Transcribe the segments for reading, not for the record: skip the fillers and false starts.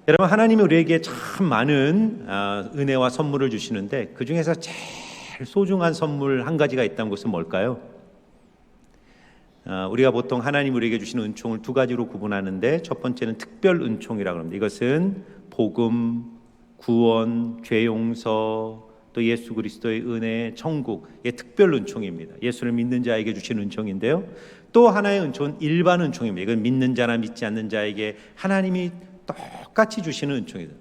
여러분, 하나님이 우리에게 참 많은 은혜와 선물을 주시는데 그 중에서 제일 소중한 선물 한 가지가 있다는 것은 뭘까요? 우리가 보통 하나님 우리에게 주시는 은총을 두 가지로 구분하는데 첫 번째는 특별 은총이라고 합니다. 이것은 복음, 구원, 죄 용서, 또 예수 그리스도의 은혜, 천국의 특별 은총입니다. 예수를 믿는 자에게 주시는 은총인데요. 또 하나의 은총은 일반 은총입니다. 이건 믿는 자나 믿지 않는 자에게 하나님이 똑같이 주시는 은총이다.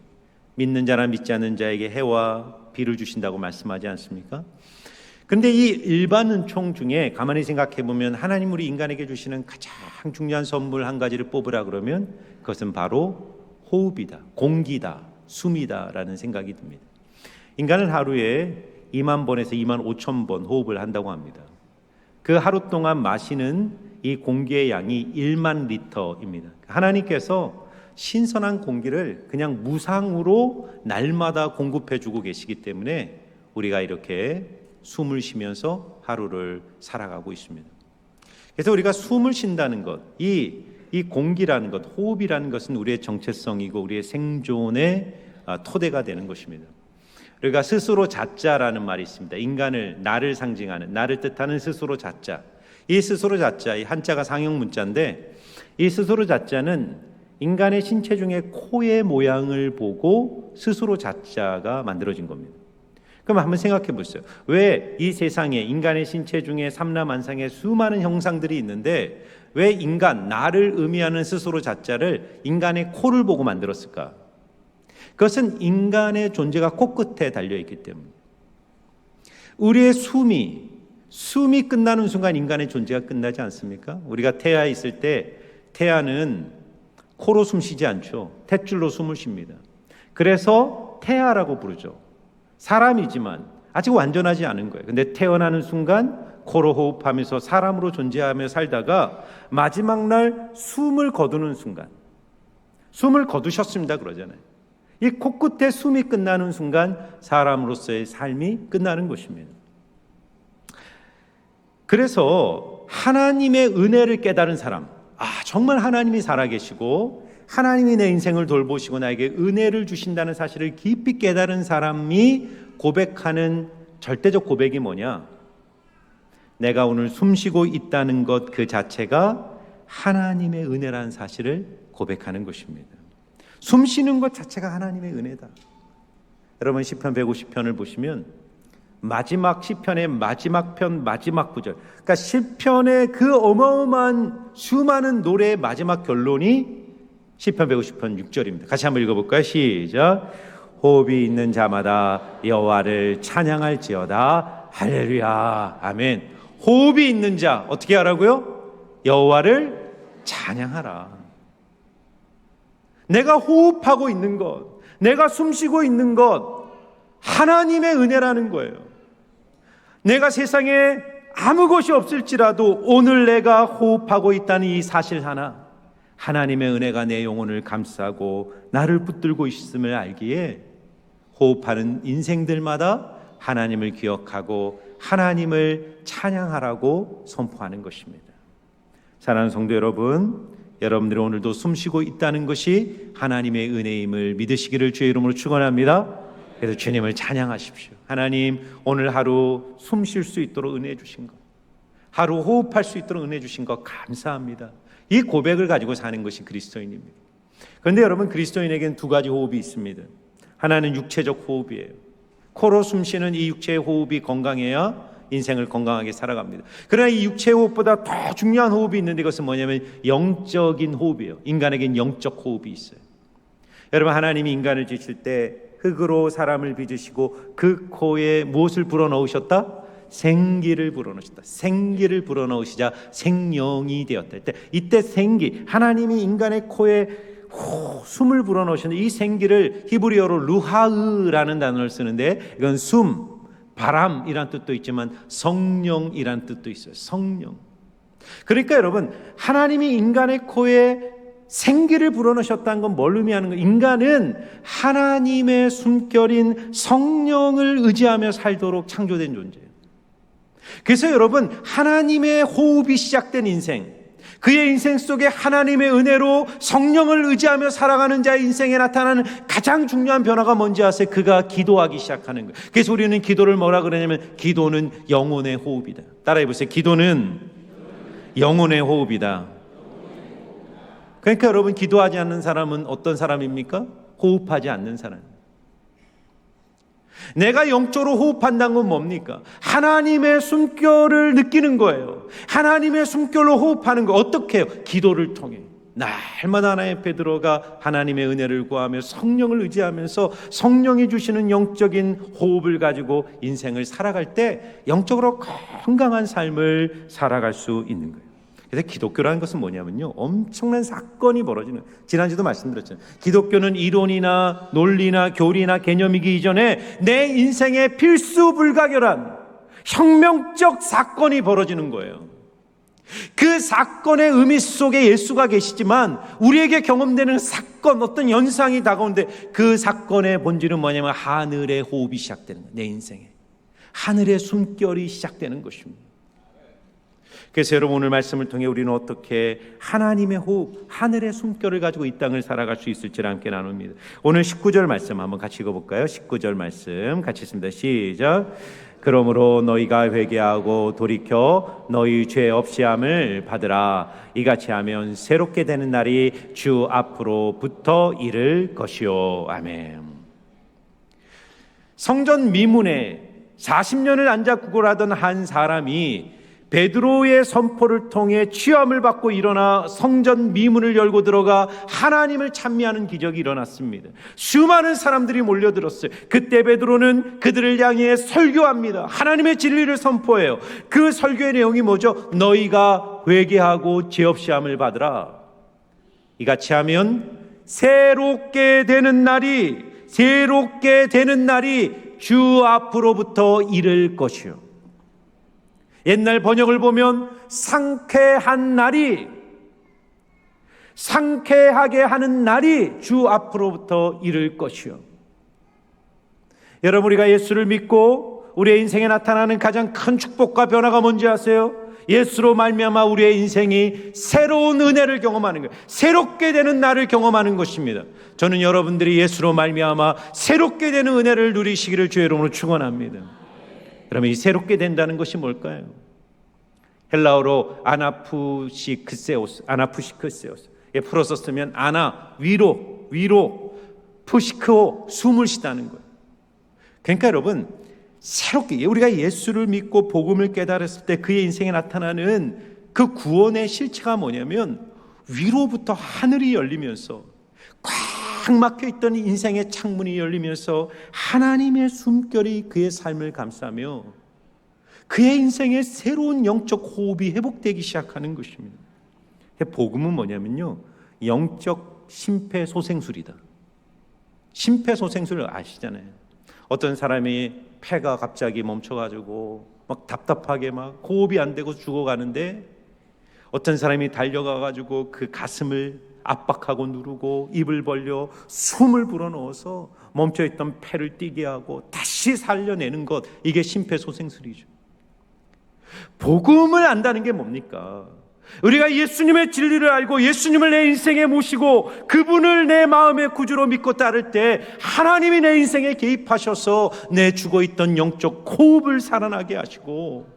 믿는 자나 믿지 않는 자에게 해와 비를 주신다고 말씀하지 않습니까? 그런데 이 일반 은총 중에 가만히 생각해 보면 하나님 우리 인간에게 주시는 가장 중요한 선물 한 가지를 뽑으라 그러면 그것은 바로 호흡이다, 공기다, 숨이다라는 생각이 듭니다. 인간은 하루에 2만 번에서 2만 5천 번 호흡을 한다고 합니다. 그 하루 동안 마시는 이 공기의 양이 1만 리터입니다. 하나님께서 신선한 공기를 그냥 무상으로 날마다 공급해주고 계시기 때문에 우리가 이렇게 숨을 쉬면서 하루를 살아가고 있습니다. 그래서 우리가 숨을 쉰다는 것, 이 공기라는 것, 호흡이라는 것은 우리의 정체성이고 우리의 생존의 토대가 되는 것입니다. 우리가 스스로 자자라는 말이 있습니다. 인간을, 나를 상징하는, 나를 뜻하는 스스로 자자. 이 스스로 자자, 이 한자가 상형 문자인데 이 스스로 자자는 인간의 신체 중에 코의 모양을 보고 스스로 자자가 만들어진 겁니다. 그럼 한번 생각해 보세요. 왜 이 세상에 인간의 신체 중에 삼라만상에 수많은 형상들이 있는데 왜 인간, 나를 의미하는 스스로 자자를 인간의 코를 보고 만들었을까? 그것은 인간의 존재가 코끝에 달려있기 때문입니다. 우리의 숨이 끝나는 순간 인간의 존재가 끝나지 않습니까? 우리가 태아에 있을 때 태아는 코로 숨 쉬지 않죠. 탯줄로 숨을 쉽니다. 그래서 태아라고 부르죠. 사람이지만 아직 완전하지 않은 거예요. 근데 태어나는 순간 코로 호흡하면서 사람으로 존재하며 살다가 마지막 날 숨을 거두는 순간, 숨을 거두셨습니다 그러잖아요. 이 코끝에 숨이 끝나는 순간 사람으로서의 삶이 끝나는 것입니다. 그래서 하나님의 은혜를 깨달은 사람, 정말 하나님이 살아계시고 하나님이 내 인생을 돌보시고 나에게 은혜를 주신다는 사실을 깊이 깨달은 사람이 고백하는 절대적 고백이 뭐냐? 내가 오늘 숨쉬고 있다는 것 그 자체가 하나님의 은혜라는 사실을 고백하는 것입니다. 숨쉬는 것 자체가 하나님의 은혜다. 여러분 시편 150편을 보시면 마지막 시편의 마지막 편 마지막 구절, 그러니까 시편의 그 어마어마한 수많은 노래의 마지막 결론이 시편 150편 6절입니다. 같이 한번 읽어볼까요? 시작. 호흡이 있는 자마다 여호와를 찬양할지어다. 할렐루야. 아멘. 호흡이 있는 자 어떻게 하라고요? 여호와를 찬양하라. 내가 호흡하고 있는 것, 내가 숨쉬고 있는 것 하나님의 은혜라는 거예요. 내가 세상에 아무 것이 없을지라도 오늘 내가 호흡하고 있다는 이 사실 하나, 하나님의 은혜가 내 영혼을 감싸고 나를 붙들고 있음을 알기에 호흡하는 인생들마다 하나님을 기억하고 하나님을 찬양하라고 선포하는 것입니다. 사랑하는 성도 여러분, 여러분들이 오늘도 숨쉬고 있다는 것이 하나님의 은혜임을 믿으시기를 주의 이름으로 축원합니다. 그래서 주님을 찬양하십시오. 하나님, 오늘 하루 숨 쉴 수 있도록 은혜 주신 것, 하루 호흡할 수 있도록 은혜 주신 것 감사합니다. 이 고백을 가지고 사는 것이 그리스도인입니다. 그런데 여러분, 그리스도인에게는 두 가지 호흡이 있습니다. 하나는 육체적 호흡이에요. 코로 숨 쉬는 이 육체의 호흡이 건강해야 인생을 건강하게 살아갑니다. 그러나 이 육체의 호흡보다 더 중요한 호흡이 있는데 이것은 뭐냐면 영적인 호흡이에요. 인간에겐 영적 호흡이 있어요. 여러분, 하나님이 인간을 지으실 때 흙으로 사람을 빚으시고 그 코에 무엇을 불어넣으셨다? 생기를 불어넣으셨다. 생기를 불어넣으시자 생명이 되었다. 이때 생기, 하나님이 인간의 코에 숨을 불어넣으셨는데 이 생기를 히브리어로 루하으라는 단어를 쓰는데 이건 숨, 바람이란 뜻도 있지만 성령이란 뜻도 있어요. 성령. 그러니까 여러분, 하나님이 인간의 코에 생기를 불어넣으셨다는 건 뭘 의미하는 거예요? 인간은 하나님의 숨결인 성령을 의지하며 살도록 창조된 존재예요. 그래서 여러분, 하나님의 호흡이 시작된 인생, 그의 인생 속에 하나님의 은혜로 성령을 의지하며 살아가는 자의 인생에 나타나는 가장 중요한 변화가 뭔지 아세요? 그가 기도하기 시작하는 거예요. 그래서 우리는 기도를 뭐라 그러냐면 기도는 영혼의 호흡이다. 따라해 보세요. 기도는 영혼의 호흡이다. 그러니까 여러분, 기도하지 않는 사람은 어떤 사람입니까? 호흡하지 않는 사람. 내가 영적으로 호흡한다는 건 뭡니까? 하나님의 숨결을 느끼는 거예요. 하나님의 숨결로 호흡하는 거 어떻게 해요? 기도를 통해. 날마다 하나님 앞에 들어가 하나님의 은혜를 구하며 성령을 의지하면서 성령이 주시는 영적인 호흡을 가지고 인생을 살아갈 때 영적으로 건강한 삶을 살아갈 수 있는 거예요. 그래서 기독교라는 것은 뭐냐면요, 엄청난 사건이 벌어지는, 지난주도 말씀드렸잖아요. 기독교는 이론이나 논리나 교리나 개념이기 이전에 내 인생에 필수 불가결한 혁명적 사건이 벌어지는 거예요. 그 사건의 의미 속에 예수가 계시지만 우리에게 경험되는 사건, 어떤 현상이 다가오는데 그 사건의 본질은 뭐냐면 하늘의 호흡이 시작되는 거예요. 내 인생에 하늘의 숨결이 시작되는 것입니다. 그래서 여러분, 오늘 말씀을 통해 우리는 어떻게 하나님의 호흡, 하늘의 숨결을 가지고 이 땅을 살아갈 수 있을지를 함께 나눕니다. 오늘 19절 말씀 한번 같이 읽어볼까요? 19절 말씀 같이 읽습니다. 시작. 그러므로 너희가 회개하고 돌이켜 너희 죄 없이함을 받으라. 이같이 하면 새롭게 되는 날이 주 앞으로부터 이를 것이요. 아멘. 성전 미문에 40년을 앉아 구걸하던 한 사람이 베드로의 선포를 통해 취함을 받고 일어나 성전 미문을 열고 들어가 하나님을 찬미하는 기적이 일어났습니다. 수많은 사람들이 몰려들었어요. 그때 베드로는 그들을 향해 설교합니다. 하나님의 진리를 선포해요. 그 설교의 내용이 뭐죠? 너희가 회개하고 죄 없이 함을 받으라. 이같이 하면 새롭게 되는 날이 주 앞으로부터 이를 것이요. 옛날 번역을 보면 상쾌하게 하는 날이 주 앞으로부터 이를 것이요. 여러분, 우리가 예수를 믿고 우리의 인생에 나타나는 가장 큰 축복과 변화가 뭔지 아세요? 예수로 말미암아 우리의 인생이 새로운 은혜를 경험하는 거예요. 새롭게 되는 날을 경험하는 것입니다. 저는 여러분들이 예수로 말미암아 새롭게 되는 은혜를 누리시기를 주의 이름으로 축원합니다. 그러면 이 새롭게 된다는 것이 뭘까요? 헬라어로 아나푸시크세오스, 풀어서 쓰면 아나, 위로, 푸시크오, 숨을 쉬다는 거예요. 그러니까 여러분, 새롭게 우리가 예수를 믿고 복음을 깨달았을 때 그의 인생에 나타나는 그 구원의 실체가 뭐냐면 위로부터 하늘이 열리면서 꽉 막혀있던 인생의 창문이 열리면서 하나님의 숨결이 그의 삶을 감싸며 그의 인생에 새로운 영적 호흡이 회복되기 시작하는 것입니다. 복음은 뭐냐면요, 영적 심폐소생술이다. 심폐소생술 아시잖아요. 어떤 사람이 폐가 갑자기 멈춰가지고 막 답답하게 막 호흡이 안 되고 죽어가는데, 어떤 사람이 달려가가지고 그 가슴을 압박하고 누르고 입을 벌려 숨을 불어넣어서 멈춰있던 폐를 뛰게 하고 다시 살려내는 것, 이게 심폐소생술이죠. 복음을 안다는 게 뭡니까? 우리가 예수님의 진리를 알고 예수님을 내 인생에 모시고 그분을 내 마음의 구주로 믿고 따를 때 하나님이 내 인생에 개입하셔서 내 죽어있던 영적 호흡을 살아나게 하시고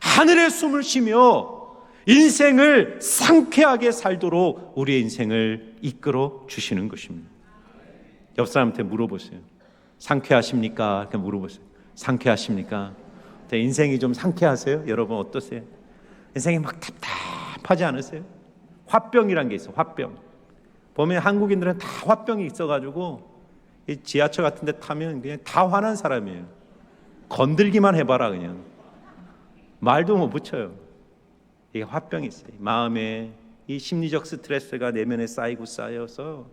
하늘의 숨을 쉬며 인생을 상쾌하게 살도록 우리의 인생을 이끌어 주시는 것입니다. 옆 사람한테 물어보세요. 상쾌하십니까? 이렇게 물어보세요. 상쾌하십니까? 인생이 좀 상쾌하세요? 여러분 어떠세요? 인생이 막 답답하지 않으세요? 화병이란 게 있어요. 화병. 보면 한국인들은 다 화병이 있어가지고 이 지하철 같은 데 타면 그냥 다 화난 사람이에요. 건들기만 해봐라 그냥. 말도 못 붙여요. 이게 화병이 있어요. 마음에 이 심리적 스트레스가 내면에 쌓여서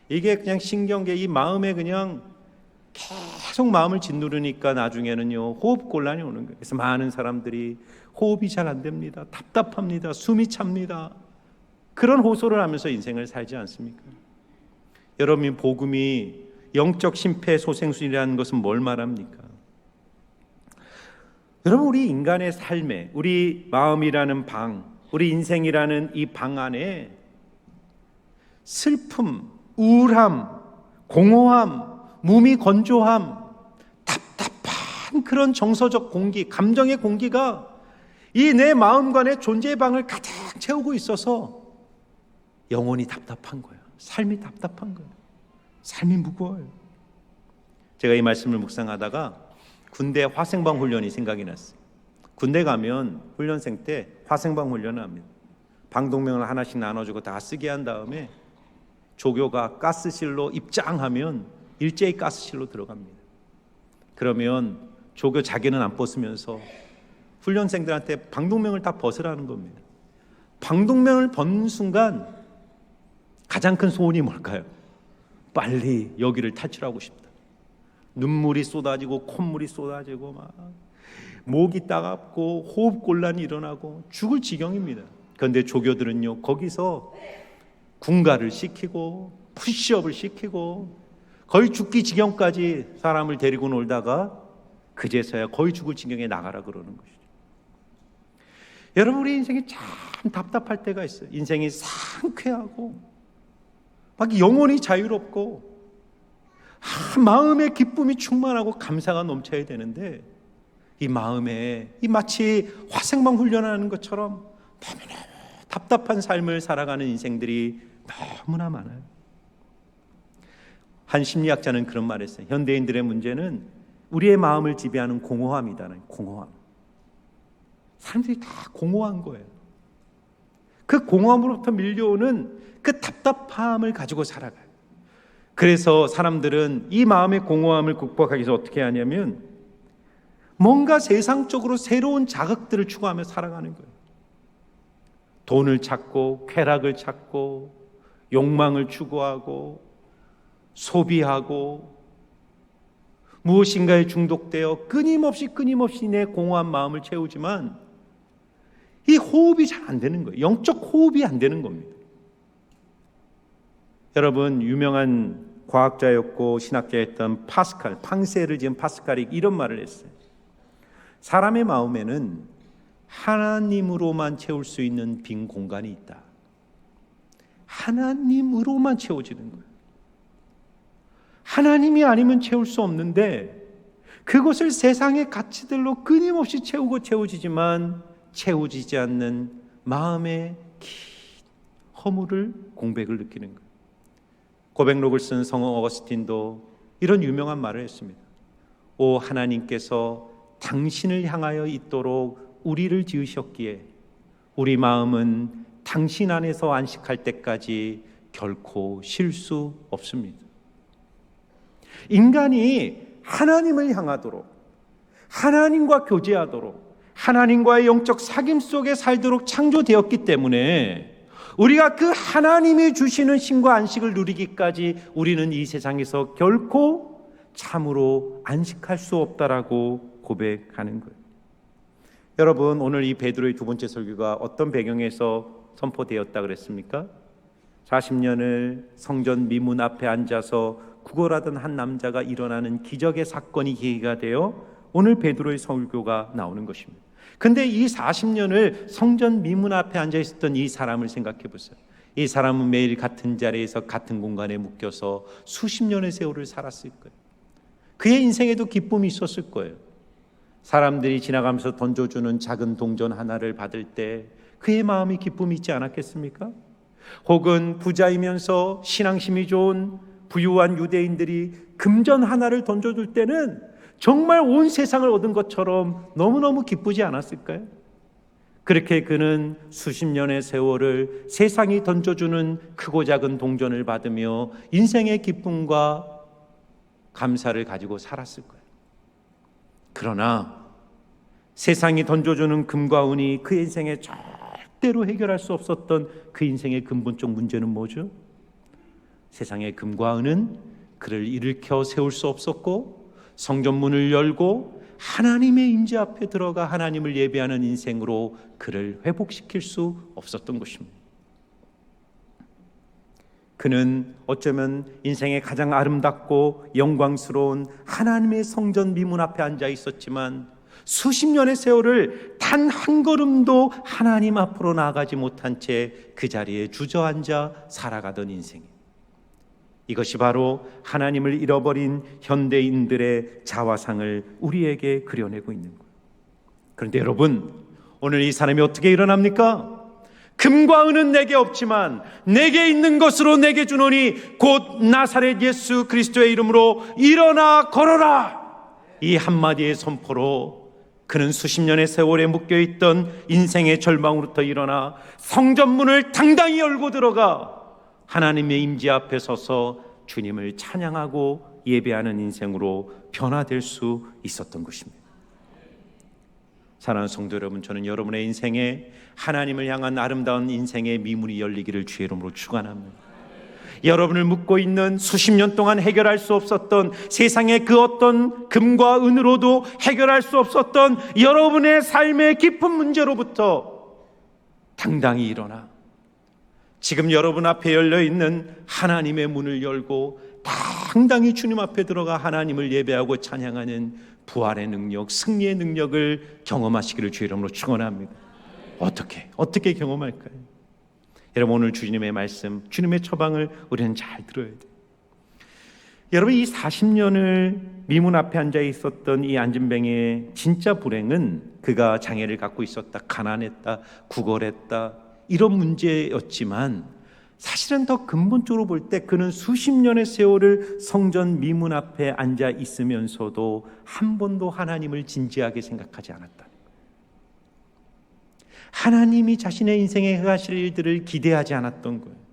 이게 그냥 신경계, 이 마음에 그냥 계속 마음을 짓누르니까 나중에는요 호흡 곤란이 오는 거예요. 그래서 많은 사람들이 호흡이 잘 안 됩니다. 답답합니다. 숨이 찹니다. 그런 호소를 하면서 인생을 살지 않습니까? 여러분, 복음이 영적 심폐소생술이라는 것은 뭘 말합니까? 여러분, 우리 인간의 삶에 우리 마음이라는 방, 우리 인생이라는 이 방 안에 슬픔, 우울함, 공허함, 몸이 건조함, 답답한 그런 정서적 공기, 감정의 공기가 이 내 마음과 내 존재의 방을 가득 채우고 있어서 영혼이 답답한 거예요. 삶이 답답한 거예요. 삶이 무거워요. 제가 이 말씀을 묵상하다가 군대 화생방 훈련이 생각이 났어요. 군대 가면 훈련생 때 화생방 훈련을 합니다. 방독면을 하나씩 나눠주고 다 쓰게 한 다음에 조교가 가스실로 입장하면 일제히 가스실로 들어갑니다. 그러면 조교 자기는 안 벗으면서 훈련생들한테 방독면을 다 벗으라는 겁니다. 방독면을 벗는 순간 가장 큰 소원이 뭘까요? 빨리 여기를 탈출하고 싶다. 눈물이 쏟아지고 콧물이 쏟아지고 막 목이 따갑고 호흡곤란이 일어나고 죽을 지경입니다. 그런데 조교들은요, 거기서 군가를 시키고 푸시업을 시키고 거의 죽기 지경까지 사람을 데리고 놀다가 그제서야 거의 죽을 지경에 나가라 그러는 것이죠. 여러분, 우리 인생이 참 답답할 때가 있어요. 인생이 상쾌하고 막 영혼이 자유롭고 마음의 기쁨이 충만하고 감사가 넘쳐야 되는데 이 마음에 이 마치 화생방 훈련하는 것처럼 너무나 답답한 삶을 살아가는 인생들이 너무나 많아요. 한 심리학자는 그런 말을 했어요. 현대인들의 문제는 우리의 마음을 지배하는 공허함이다는, 공허함. 사람들이 다 공허한 거예요. 그 공허함으로부터 밀려오는 그 답답함을 가지고 살아가요. 그래서 사람들은 이 마음의 공허함을 극복하기 위해서 어떻게 하냐면 뭔가 세상적으로 새로운 자극들을 추구하며 살아가는 거예요. 돈을 찾고 쾌락을 찾고 욕망을 추구하고 소비하고 무엇인가에 중독되어 끊임없이 내 공허한 마음을 채우지만 이 호흡이 잘 안 되는 거예요. 영적 호흡이 안 되는 겁니다. 여러분, 유명한 과학자였고 신학자였던 파스칼, 팡세를 지은 파스칼이 이런 말을 했어요. 사람의 마음에는 하나님으로만 채울 수 있는 빈 공간이 있다. 하나님으로만 채워지는 거예요. 하나님이 아니면 채울 수 없는데 그것을 세상의 가치들로 끊임없이 채우고 채워지지만 채워지지 않는 마음의 긴 허물을, 공백을 느끼는 거예요. 고백록을 쓴 성 어거스틴도 이런 유명한 말을 했습니다. 오 하나님께서 당신을 향하여 있도록 우리를 지으셨기에 우리 마음은 당신 안에서 안식할 때까지 결코 쉴 수 없습니다. 인간이 하나님을 향하도록, 하나님과 교제하도록, 하나님과의 영적 사귐 속에 살도록 창조되었기 때문에 우리가 그 하나님이 주시는 쉼과 안식을 누리기까지 우리는 이 세상에서 결코 참으로 안식할 수 없다라고 고백하는 거예요. 여러분, 오늘 이 베드로의 두 번째 설교가 어떤 배경에서 선포되었다 그랬습니까? 40년을 성전 미문 앞에 앉아서 구걸하던 한 남자가 일어나는 기적의 사건이 계기가 되어 오늘 베드로의 설교가 나오는 것입니다. 근데 이 40년을 성전 미문 앞에 앉아 있었던 이 사람을 생각해 보세요. 이 사람은 매일 같은 자리에서 같은 공간에 묶여서 수십 년의 세월을 살았을 거예요. 그의 인생에도 기쁨이 있었을 거예요. 사람들이 지나가면서 던져주는 작은 동전 하나를 받을 때 그의 마음이 기쁨이 있지 않았겠습니까? 혹은 부자이면서 신앙심이 좋은 부유한 유대인들이 금전 하나를 던져줄 때는 정말 온 세상을 얻은 것처럼 너무너무 기쁘지 않았을까요? 그렇게 그는 수십 년의 세월을 세상이 던져주는 크고 작은 동전을 받으며 인생의 기쁨과 감사를 가지고 살았을 거예요. 그러나 세상이 던져주는 금과 은이 그 인생에 절대로 해결할 수 없었던 그 인생의 근본적 문제는 뭐죠? 세상의 금과 은은 그를 일으켜 세울 수 없었고 성전문을 열고 하나님의 임재 앞에 들어가 하나님을 예배하는 인생으로 그를 회복시킬 수 없었던 것입니다. 그는 어쩌면 인생의 가장 아름답고 영광스러운 하나님의 성전 미문 앞에 앉아 있었지만 수십 년의 세월을 단 한 걸음도 하나님 앞으로 나아가지 못한 채 그 자리에 주저앉아 살아가던 인생. 이것이 바로 하나님을 잃어버린 현대인들의 자화상을 우리에게 그려내고 있는 거예요. 그런데 여러분, 오늘 이 사람이 어떻게 일어납니까? 금과 은은 내게 없지만 내게 있는 것으로 내게 주노니 곧 나사렛 예수 그리스도의 이름으로 일어나 걸어라. 이 한마디의 선포로 그는 수십 년의 세월에 묶여있던 인생의 절망으로부터 일어나 성전문을 당당히 열고 들어가 하나님의 임재 앞에 서서 주님을 찬양하고 예배하는 인생으로 변화될 수 있었던 것입니다. 사랑하는 성도 여러분, 저는 여러분의 인생에 하나님을 향한 아름다운 인생의 미문이 열리기를 주의 이름으로 축원합니다. 여러분을 묶고 있는 수십 년 동안 해결할 수 없었던 세상의 그 어떤 금과 은으로도 해결할 수 없었던 여러분의 삶의 깊은 문제로부터 당당히 일어나 지금 여러분 앞에 열려있는 하나님의 문을 열고 당당히 주님 앞에 들어가 하나님을 예배하고 찬양하는 부활의 능력, 승리의 능력을 경험하시기를 주의 이름으로 축원합니다. 어떻게 경험할까요? 여러분, 오늘 주님의 말씀, 주님의 처방을 우리는 잘 들어야 돼요. 여러분, 이 40년을 미문 앞에 앉아 있었던 이 안진뱅의 진짜 불행은 그가 장애를 갖고 있었다, 가난했다, 구걸했다, 이런 문제였지만 사실은 더 근본적으로 볼 때 그는 수십 년의 세월을 성전 미문 앞에 앉아 있으면서도 한 번도 하나님을 진지하게 생각하지 않았다. 하나님이 자신의 인생에 행하실 일들을 기대하지 않았던 거예요.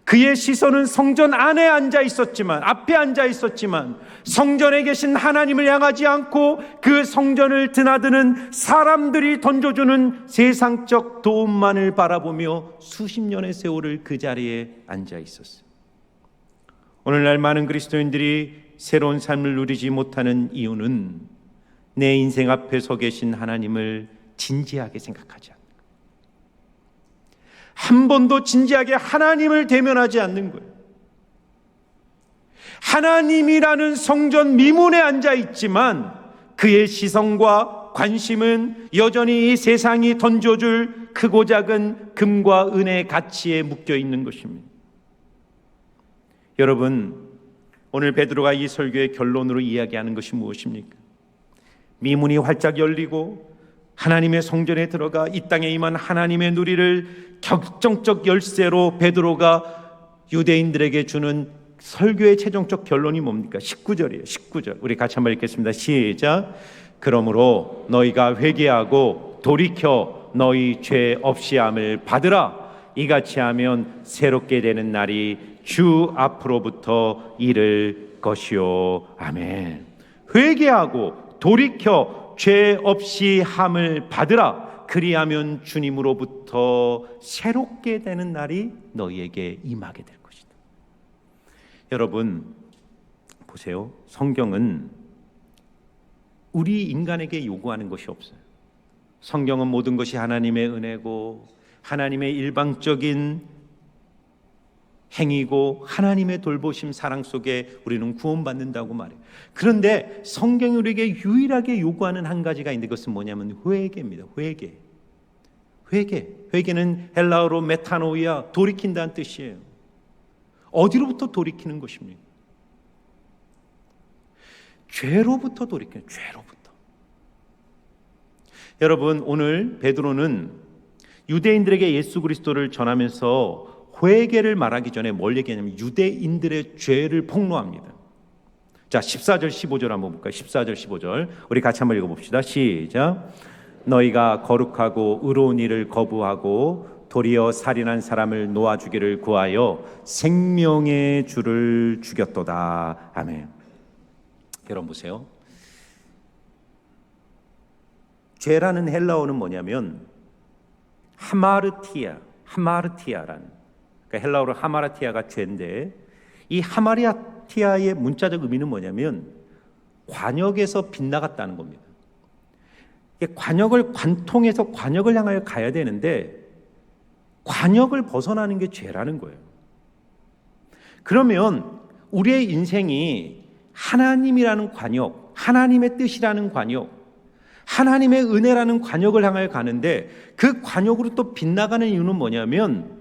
그의 시선은 성전 안에 앉아 있었지만, 앞에 앉아 있었지만 성전에 계신 하나님을 향하지 않고 그 성전을 드나드는 사람들이 던져주는 세상적 도움만을 바라보며 수십 년의 세월을 그 자리에 앉아 있었어요. 오늘날 많은 그리스도인들이 새로운 삶을 누리지 못하는 이유는 내 인생 앞에 서 계신 하나님을 진지하게 생각하지 않는 거예요. 한 번도 진지하게 하나님을 대면하지 않는 거예요. 하나님이라는 성전 미문에 앉아 있지만 그의 시선과 관심은 여전히 이 세상이 던져줄 크고 작은 금과 은의 가치에 묶여 있는 것입니다. 여러분, 오늘 베드로가 이 설교의 결론으로 이야기하는 것이 무엇입니까? 미문이 활짝 열리고 하나님의 성전에 들어가 이 땅에 임한 하나님의 누리를 결정적 열쇠로 베드로가 유대인들에게 주는 설교의 최종적 결론이 뭡니까? 19절이에요. 19절. 우리 같이 한번 읽겠습니다. 시작. 그러므로 너희가 회개하고 돌이켜 너희 죄 없이함을 받으라. 이같이 하면 새롭게 되는 날이 주 앞으로부터 이를 것이요. 아멘. 회개하고 돌이켜 죄 없이 함을 받으라. 그리하면 주님으로부터 새롭게 되는 날이 너희에게 임하게 될 것이다. 여러분 보세요. 성경은 우리 인간에게 요구하는 것이 없어요. 성경은 모든 것이 하나님의 은혜고 하나님의 일방적인 행위고 하나님의 돌보심 사랑 속에 우리는 구원받는다고 말해요. 그런데 성경이 우리에게 유일하게 요구하는 한 가지가 있는데 그것은 뭐냐면 회개입니다. 회개는 헬라어로 메타노이아, 돌이킨다는 뜻이에요. 어디로부터 돌이키는 것입니까? 죄로부터 돌이켜요. 죄로부터. 여러분, 오늘 베드로는 유대인들에게 예수 그리스도를 전하면서 회개를 말하기 전에 뭘 얘기하냐면 유대인들의 죄를 폭로합니다. 자, 14절 15절 한번 볼까요? 14절 15절 우리 같이 한번 읽어봅시다. 시작. 너희가 거룩하고 의로운 일을 거부하고 도리어 살인한 사람을 놓아주기를 구하여 생명의 주를 죽였도다. 아멘. 여러분 보세요. 죄라는 헬라어는 뭐냐면 하마르티아라는, 그러니까 헬라어로 하마르티아가 죄인데 이 하마르티아의 문자적 의미는 뭐냐면 관역에서 빗나갔다는 겁니다. 관역을 관통해서 관역을 향하여 가야 되는데 관역을 벗어나는 게 죄라는 거예요. 그러면 우리의 인생이 하나님이라는 관역, 하나님의 뜻이라는 관역, 하나님의 은혜라는 관역을 향하여 가는데 그 관역으로 또 빗나가는 이유는 뭐냐면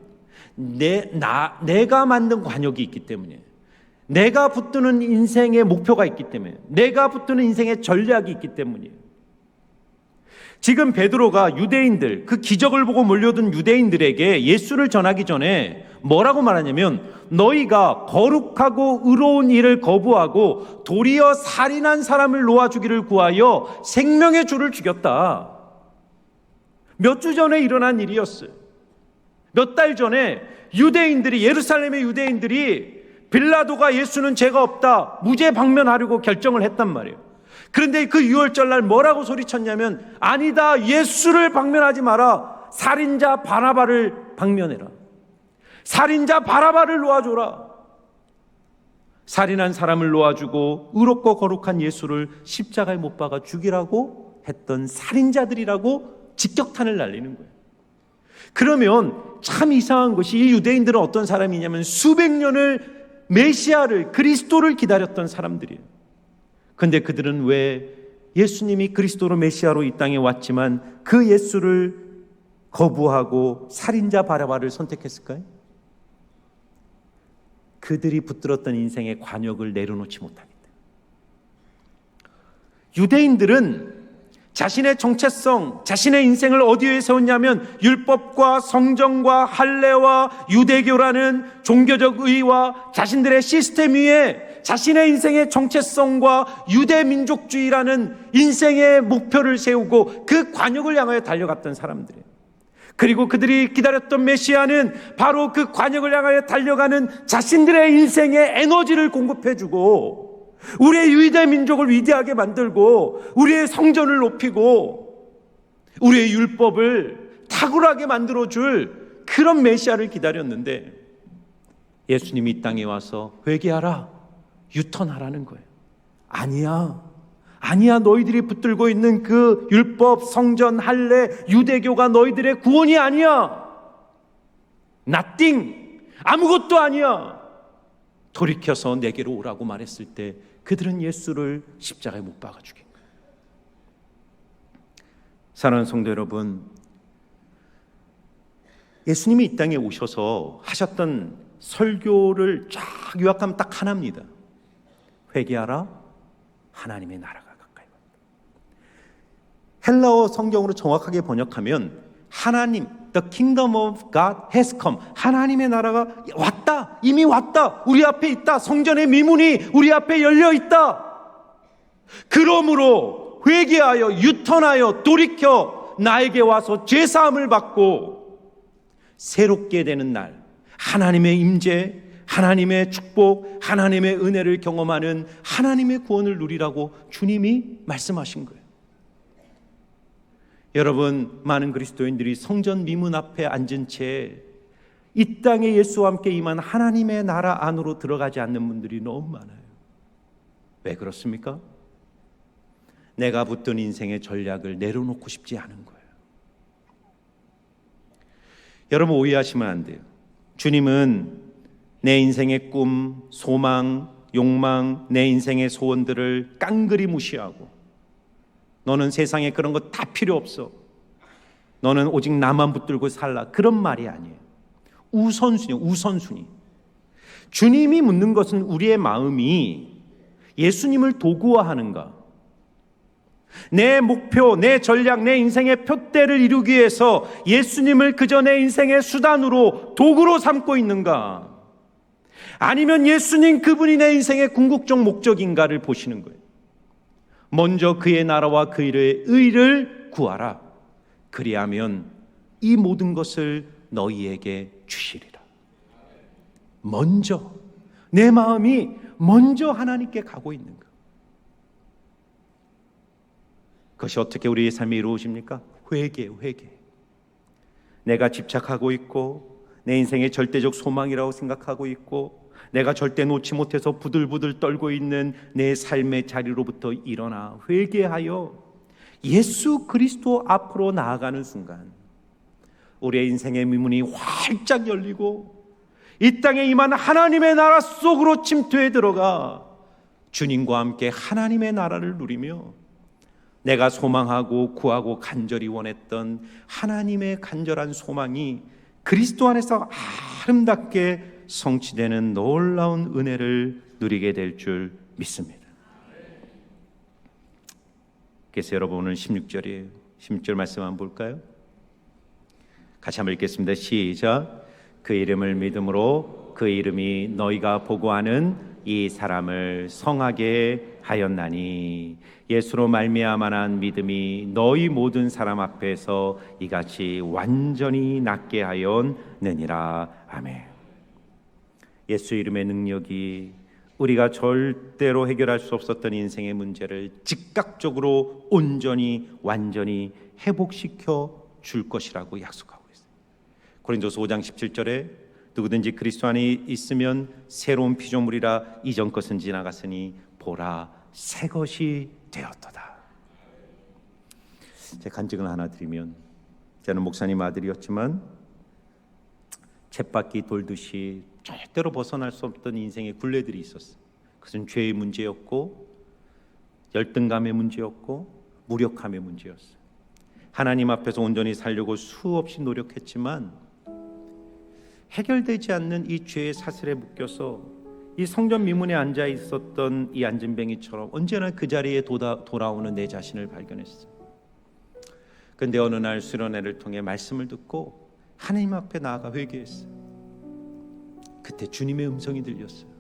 내가 만든 관역이 있기 때문이에요. 내가 붙드는 인생의 목표가 있기 때문에, 내가 붙드는 인생의 전략이 있기 때문이에요. 지금 베드로가 유대인들, 그 기적을 보고 몰려든 유대인들에게 예수를 전하기 전에 뭐라고 말하냐면, 너희가 거룩하고 의로운 일을 거부하고 도리어 살인한 사람을 놓아주기를 구하여 생명의 주를 죽였다. 몇 주 전에 일어난 일이었어요. 몇 달 전에 예루살렘의 유대인들이 빌라도가 예수는 죄가 없다, 무죄 방면하려고 결정을 했단 말이에요. 그런데 그 유월절 날 뭐라고 소리쳤냐면, 아니다, 예수를 방면하지 마라, 살인자 바라바를 방면해라. 살인자 바라바를 놓아줘라. 살인한 사람을 놓아주고 의롭고 거룩한 예수를 십자가에 못 박아 죽이라고 했던 살인자들이라고 직격탄을 날리는 거예요. 그러면 참 이상한 것이, 이 유대인들은 어떤 사람이냐면 수백 년을 메시아를, 그리스도를 기다렸던 사람들이에요. 그런데 그들은 왜 예수님이 그리스도로 메시아로 이 땅에 왔지만 그 예수를 거부하고 살인자 바라바를 선택했을까요? 그들이 붙들었던 인생의 관역을 내려놓지 못하기 때문에. 유대인들은 자신의 정체성, 자신의 인생을 어디에 세웠냐면 율법과 성정과 할례와 유대교라는 종교적 의와 자신들의 시스템 위에 자신의 인생의 정체성과 유대민족주의라는 인생의 목표를 세우고 그 관역을 향하여 달려갔던 사람들이에요. 그리고 그들이 기다렸던 메시아는 바로 그 관역을 향하여 달려가는 자신들의 인생의 에너지를 공급해주고, 우리의 유대 민족을 위대하게 만들고, 우리의 성전을 높이고, 우리의 율법을 탁월하게 만들어줄 그런 메시아를 기다렸는데, 예수님이 이 땅에 와서 회개하라, 유턴하라는 거예요. 아니야, 너희들이 붙들고 있는 그 율법, 성전, 할례, 유대교가 너희들의 구원이 아니야. nothing, 아무것도 아니야. 돌이켜서 내게로 오라고 말했을 때 그들은 예수를 십자가에 못 박아 죽인 거예요. 사랑하는 성도 여러분, 예수님이 이 땅에 오셔서 하셨던 설교를 쫙 요약하면 딱 하나입니다. 회개하라, 하나님의 나라가 가까이 왔다. 헬라어 성경으로 정확하게 번역하면 하나님, The kingdom of God has come. 하나님의 나라가 왔다, 이미 왔다, 우리 앞에 있다, 성전의 미문이 우리 앞에 열려 있다. 그러므로 회개하여 유턴하여 돌이켜 나에게 와서 죄사함을 받고 새롭게 되는 날, 하나님의 임재, 하나님의 축복, 하나님의 은혜를 경험하는 하나님의 구원을 누리라고 주님이 말씀하신 거예요. 여러분, 많은 그리스도인들이 성전 미문 앞에 앉은 채 이 땅에 예수와 함께 임한 하나님의 나라 안으로 들어가지 않는 분들이 너무 많아요. 왜 그렇습니까? 내가 붙든 인생의 전략을 내려놓고 싶지 않은 거예요. 여러분, 오해하시면 안 돼요. 주님은 내 인생의 꿈, 소망, 욕망, 내 인생의 소원들을 깡그리 무시하고, 너는 세상에 그런 거 다 필요 없어, 너는 오직 나만 붙들고 살라, 그런 말이 아니에요. 우선순위. 주님이 묻는 것은 우리의 마음이 예수님을 도구화하는가, 내 목표, 내 전략, 내 인생의 표대를 이루기 위해서 예수님을 그저 내 인생의 수단으로, 도구로 삼고 있는가, 아니면 예수님 그분이 내 인생의 궁극적 목적인가를 보시는 거예요. 먼저 그의 나라와 그 일의 의를 구하라. 그리하면 이 모든 것을 너희에게 주시리라. 먼저 내 마음이 먼저 하나님께 가고 있는 것. 그것이 어떻게 우리의 삶에 이루어집니까? 회개. 내가 집착하고 있고 내 인생의 절대적 소망이라고 생각하고 있고 내가 절대 놓지 못해서 부들부들 떨고 있는 내 삶의 자리로부터 일어나 회개하여 예수 그리스도 앞으로 나아가는 순간 우리의 인생의 미문이 활짝 열리고 이 땅에 임한 하나님의 나라 속으로 침투해 들어가 주님과 함께 하나님의 나라를 누리며 내가 소망하고 구하고 간절히 원했던 하나님의 간절한 소망이 그리스도 안에서 아름답게 성취되는 놀라운 은혜를 누리게 될 줄 믿습니다. 그래서 여러분 오늘 16절이에요. 16절 말씀 한번 볼까요? 같이 한번 읽겠습니다. 시작. 그 이름을 믿음으로 그 이름이 너희가 보고하는 이 사람을 성하게 하였나니 예수로 말미암아난 믿음이 너희 모든 사람 앞에서 이같이 완전히 낫게 하였느니라. 아멘. 예수 이름의 능력이 우리가 절대로 해결할 수 없었던 인생의 문제를 즉각적으로 온전히 완전히 회복시켜 줄 것이라고 약속하고 있어요. 고린도서 5장 17절에 누구든지 그리스도 안에 있으면 새로운 피조물이라 이전 것은 지나갔으니 보라 새 것이 되었도다. 제 간증을 하나 드리면, 저는 목사님 아들이었지만 쳇바퀴 돌듯이 절대로 벗어날 수 없던 인생의 굴레들이 있었어요. 그것은 죄의 문제였고 열등감의 문제였고 무력함의 문제였어요. 하나님 앞에서 온전히 살려고 수없이 노력했지만 해결되지 않는 이 죄의 사슬에 묶여서 이 성전 미문에 앉아 있었던 이 안진뱅이처럼 언제나 그 자리에 돌아오는 내 자신을 발견했어요. 그런데 어느 날 수련회를 통해 말씀을 듣고 하나님 앞에 나아가 회개했어요. 그때 주님의 음성이 들렸어요.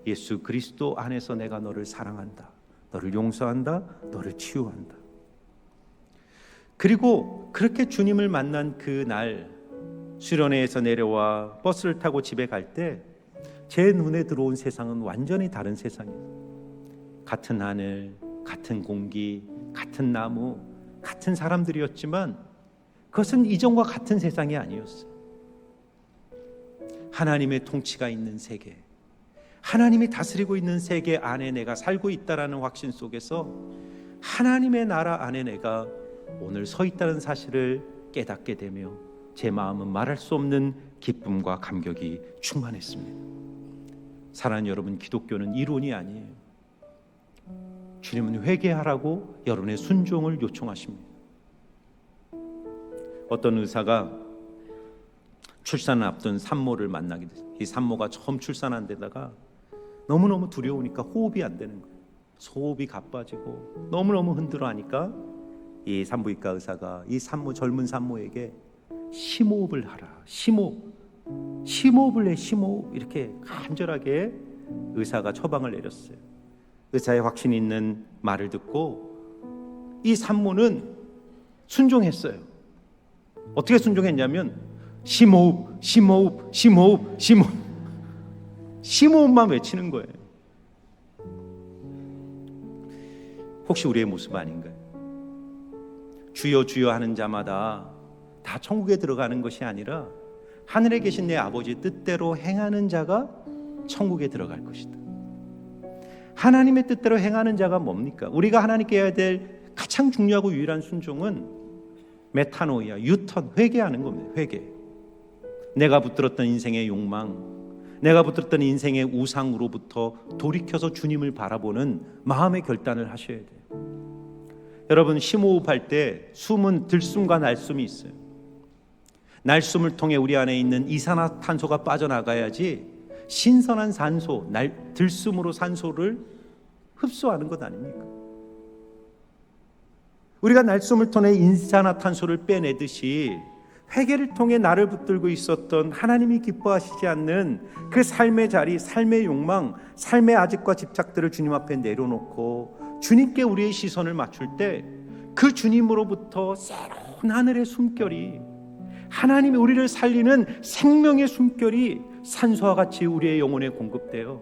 예수 그리스도 안에서 내가 너를 사랑한다, 너를 용서한다, 너를 치유한다. 그리고 그렇게 주님을 만난 그 날 수련회에서 내려와 버스를 타고 집에 갈 때 제 눈에 들어온 세상은 완전히 다른 세상이에요. 같은 하늘, 같은 공기, 같은 나무, 같은 사람들이었지만 그것은 이전과 같은 세상이 아니었어요. 하나님의 통치가 있는 세계, 하나님이 다스리고 있는 세계 안에 내가 살고 있다라는 확신 속에서 하나님의 나라 안에 내가 오늘 서 있다는 사실을 깨닫게 되며 제 마음은 말할 수 없는 기쁨과 감격이 충만했습니다. 사랑하는 여러분, 기독교는 이론이 아니에요. 주님은 회개하라고 여러분의 순종을 요청하십니다. 어떤 의사가 출산을 앞둔 산모를 만나게 됐어요. 이 산모가 처음 출산한 데다가 너무너무 두려우니까 호흡이 안 되는 거예요. 호흡이 가빠지고 너무너무 흔들어하니까 이 산부인과 의사가 이 젊은 산모에게 심호흡을 하라. 심호흡을 해. 심호흡. 이렇게 간절하게 의사가 처방을 내렸어요. 의사의 확신 있는 말을 듣고 이 산모는 순종했어요. 어떻게 순종했냐면 심호흡, 심호흡, 심호흡, 심호흡, 심호흡만 외치는 거예요. 혹시 우리의 모습 아닌가요? 주여 주여 하는 자마다 다 천국에 들어가는 것이 아니라 하늘에 계신 내 아버지 뜻대로 행하는 자가 천국에 들어갈 것이다. 하나님의 뜻대로 행하는 자가 뭡니까? 우리가 하나님께 해야 될 가장 중요하고 유일한 순종은 메타노이아, 유턴, 회개하는 겁니다. 회개. 내가 붙들었던 인생의 욕망, 내가 붙들었던 인생의 우상으로부터 돌이켜서 주님을 바라보는 마음의 결단을 하셔야 돼요. 여러분, 심호흡할 때 숨은 들숨과 날숨이 있어요. 날숨을 통해 우리 안에 있는 이산화탄소가 빠져나가야지 신선한 산소, 들숨으로 산소를 흡수하는 것 아닙니까? 우리가 날숨을 통해 이산화탄소를 빼내듯이 회개를 통해 나를 붙들고 있었던 하나님이 기뻐하시지 않는 그 삶의 자리, 삶의 욕망, 삶의 아집과 집착들을 주님 앞에 내려놓고 주님께 우리의 시선을 맞출 때 그 주님으로부터 새로운 하늘의 숨결이, 하나님이 우리를 살리는 생명의 숨결이 산소와 같이 우리의 영혼에 공급되어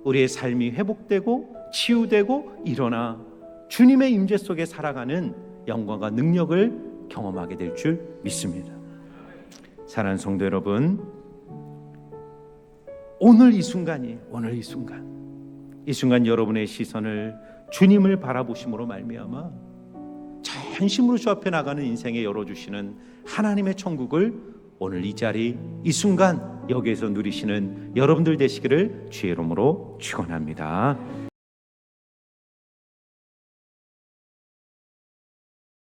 우리의 삶이 회복되고 치유되고 일어나 주님의 임재 속에 살아가는 영광과 능력을 경험하게 될 줄 믿습니다. 사랑하는 성도 여러분, 오늘 이 순간이, 오늘 이 순간 여러분의 시선을 주님을 바라보심으로 말미암아 전심으로 주 앞에 나가는 인생에 열어주시는 하나님의 천국을 오늘 이 자리, 이 순간 여기에서 누리시는 여러분들 되시기를 주의 이름으로 축원합니다.